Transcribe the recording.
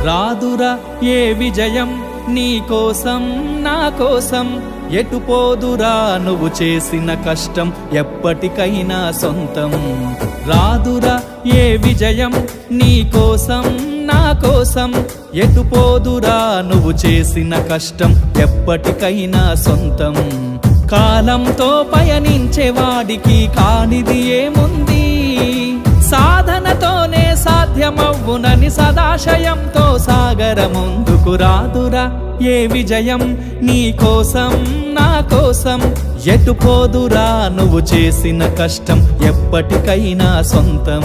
రాదురా ఏ విజయం నీ కోసం నా కోసం ఎటుపోదురా నువ్వు చేసిన కష్టం ఎప్పటికైనా సొంతం రాదురా ఏ విజయం నీ కోసం నా కోసం ఎటుపోదురా నువ్వు చేసిన కష్టం ఎప్పటికైనా సొంతం కాలంతో పయనించేవాడికి కానిది ఏముంది సాధనతోనే సాధ్యమవ్వునని సదాశయంతో సాగర ముందుకు రాదురా ఏ విజయం నీ కోసం నా కోసం ఎటుపోదురా నువ్వు చేసిన కష్టం ఎప్పటికైనా సొంతం